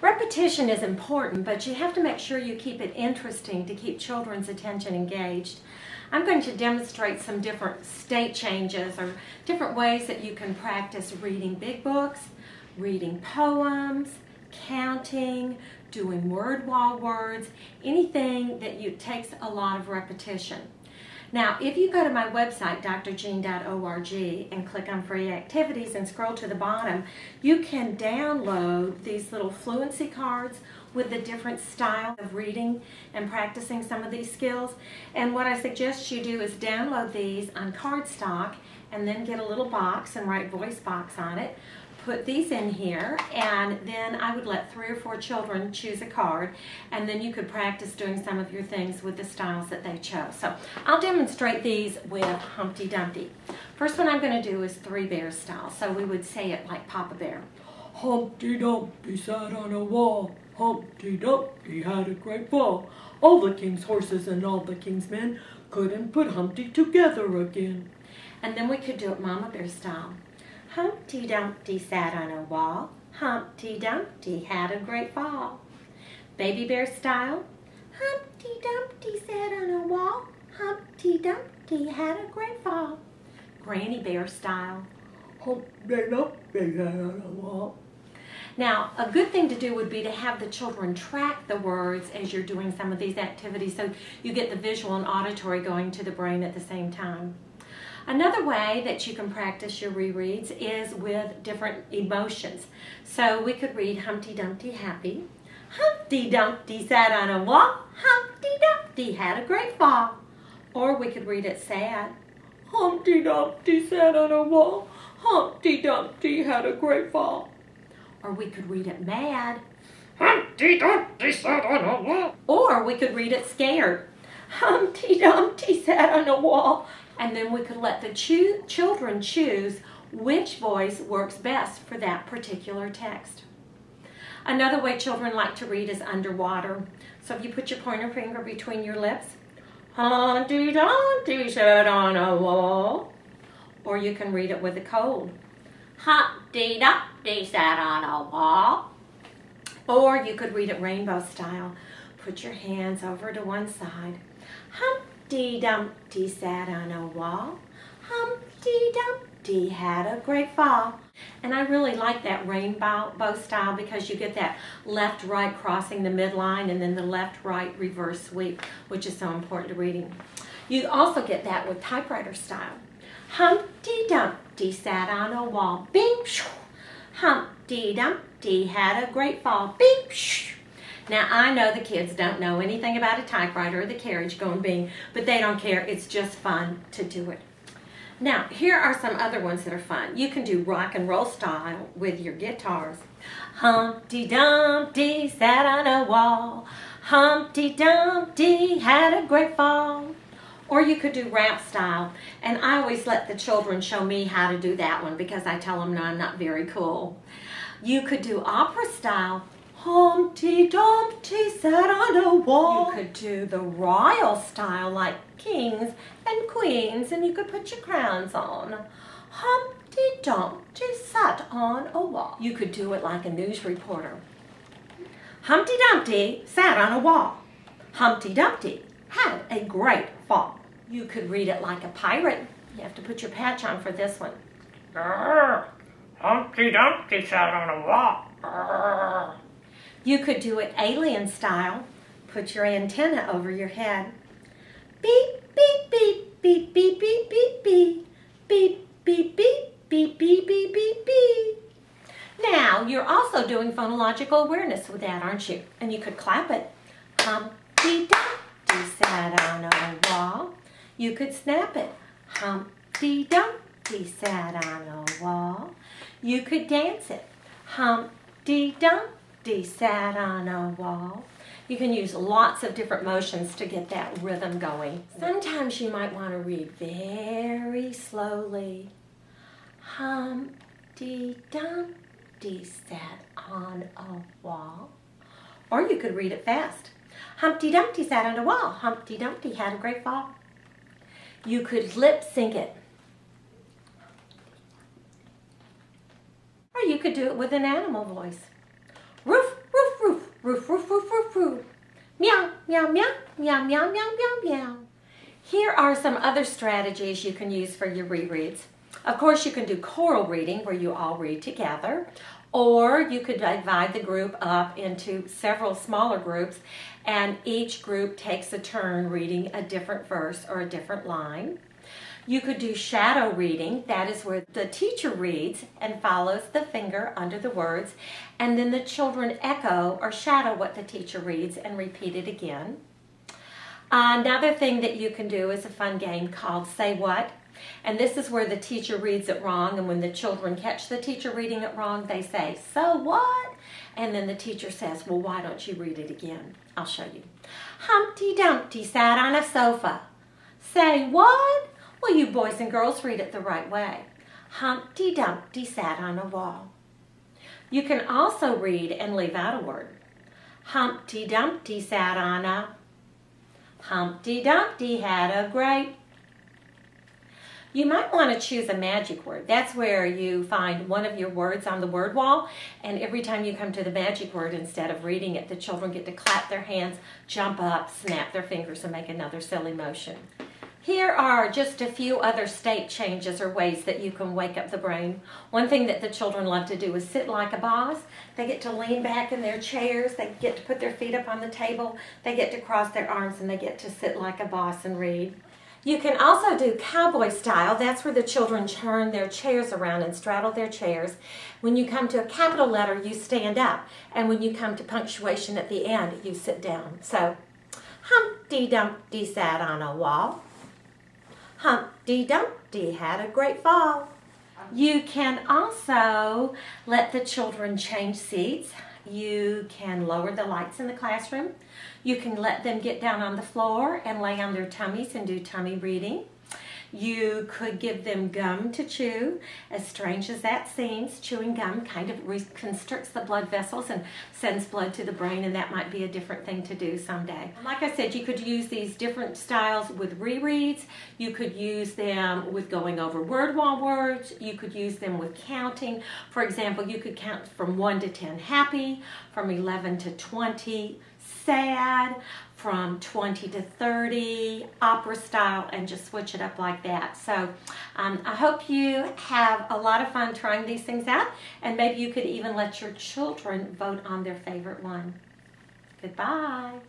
Repetition is important, but you have to make sure you keep it interesting to keep children's attention engaged. I'm going to demonstrate some different state changes or different ways that you can practice reading big books, reading poems, counting, doing word wall words, anything that takes a lot of repetition. Now, if you go to my website, drjean.org, and click on free activities and scroll to the bottom, you can download these little fluency cards with the different styles of reading and practicing some of these skills. And what I suggest you do is download these on cardstock and then get a little box and write voice box on it. Put these in here, and then I would let 3 or 4 children choose a card, and then you could practice doing some of your things with the styles that they chose. So I'll demonstrate these with Humpty Dumpty. First one I'm going to do is 3 Bears style, so we would say it like Papa Bear. Humpty Dumpty sat on a wall. Humpty Dumpty had a great fall. All the king's horses and all the king's men couldn't put Humpty together again. And then we could do it Mama Bear style. Humpty Dumpty sat on a wall. Humpty Dumpty had a great fall. Baby Bear style. Humpty Dumpty sat on a wall. Humpty Dumpty had a great fall. Granny Bear style. Humpty Dumpty sat on a wall. Now, a good thing to do would be to have the children track the words as you're doing some of these activities so you get the visual and auditory going to the brain at the same time. Another way that you can practice your rereads is with different emotions. So we could read Humpty Dumpty happy. Humpty Dumpty sat on a wall. Humpty Dumpty had a great fall. Or we could read it sad. Humpty Dumpty sat on a wall. Humpty Dumpty had a great fall. Or we could read it mad. Humpty Dumpty sat on a wall. Or we could read it scared. Humpty Dumpty sat on a wall. And then we could let the children choose which voice works best for that particular text. Another way children like to read is underwater. So if you put your pointer finger between your lips, Humpty Dumpty sat on a wall. Or you can read it with a cold. Humpty Dumpty sat on a wall. Or you could read it rainbow style. Put your hands over to one side. Humpty Dumpty sat on a wall. Humpty Dumpty had a great fall. And I really like that rainbow style because you get that left-right crossing the midline and then the left-right reverse sweep, which is so important to reading. You also get that with typewriter style. Humpty Dumpty sat on a wall. Bing, shoo. Humpty Dumpty had a great fall. Bing, shoo. Now, I know the kids don't know anything about a typewriter or the carriage going bing, but they don't care. It's just fun to do it. Now, here are some other ones that are fun. You can do rock and roll style with your guitars. Humpty Dumpty sat on a wall. Humpty Dumpty had a great fall. Or you could do rap style. And I always let the children show me how to do that one because I tell them, no, I'm not very cool. You could do opera style. Humpty Dumpty sat on a wall. You could do the royal style like kings and queens, and you could put your crowns on. Humpty Dumpty sat on a wall. You could do it like a news reporter. Humpty Dumpty sat on a wall. Humpty Dumpty had a great fall. You could read it like a pirate. You have to put your patch on for this one. Humpty Dumpty sat on a wall. You could do it alien style. Put your antenna over your head. Beep, beep, beep, beep, beep, beep, beep, beep. Beep, beep, beep, beep, beep, beep, beep, beep. Now, you're also doing phonological awareness with that, aren't you? And you could clap it. Humpty Dumpty sat on a wall. You could snap it. Humpty Dumpty sat on a wall. You could dance it. Humpty Dumpty sat on a wall. You can use lots of different motions to get that rhythm going. Sometimes you might want to read very slowly. Humpty Dumpty sat on a wall. Or you could read it fast. Humpty Dumpty sat on a wall. Humpty Dumpty had a great fall. You could lip sync it. Or you could do it with an animal voice. Roof, roof, Roof, roof, roof, roof, roof. Meow, meow, meow, meow, meow, meow, meow, meow. Here are some other strategies you can use for your rereads. Of course, you can do choral reading where you all read together, or you could divide the group up into several smaller groups, and each group takes a turn reading a different verse or a different line. You could do shadow reading. That is where the teacher reads and follows the finger under the words, and then the children echo or shadow what the teacher reads and repeat it again. Another thing that you can do is a fun game called Say What? And this is where the teacher reads it wrong, and when the children catch the teacher reading it wrong, they say, "So what?" And then the teacher says, "Well, why don't you read it again?" I'll show you. Humpty Dumpty sat on a sofa. Say what? Well, you boys and girls read it the right way. Humpty Dumpty sat on a wall. You can also read and leave out a word. Humpty Dumpty sat on a. Humpty Dumpty had a great. You might want to choose a magic word. That's where you find one of your words on the word wall, and every time you come to the magic word, instead of reading it, the children get to clap their hands, jump up, snap their fingers, and make another silly motion. Here are just a few other state changes or ways that you can wake up the brain. One thing that the children love to do is sit like a boss. They get to lean back in their chairs. They get to put their feet up on the table. They get to cross their arms, and they get to sit like a boss and read. You can also do cowboy style. That's where the children turn their chairs around and straddle their chairs. When you come to a capital letter, you stand up. And when you come to punctuation at the end, you sit down. So, Humpty Dumpty sat on a wall. Humpty Dumpty had a great fall. You can also let the children change seats. You can lower the lights in the classroom. You can let them get down on the floor and lay on their tummies and do tummy reading. You could give them gum to chew. As strange as that seems, chewing gum kind of reconstricts the blood vessels and sends blood to the brain, and that might be a different thing to do someday. Like I said, you could use these different styles with rereads. You could use them with going over word wall words. You could use them with counting. For example, you could count from 1 to 10 happy, from 11 to 20 sad, from 20 to 30 opera style, and just switch it up like that. So I hope you have a lot of fun trying these things out, and maybe you could even let your children vote on their favorite one. Goodbye.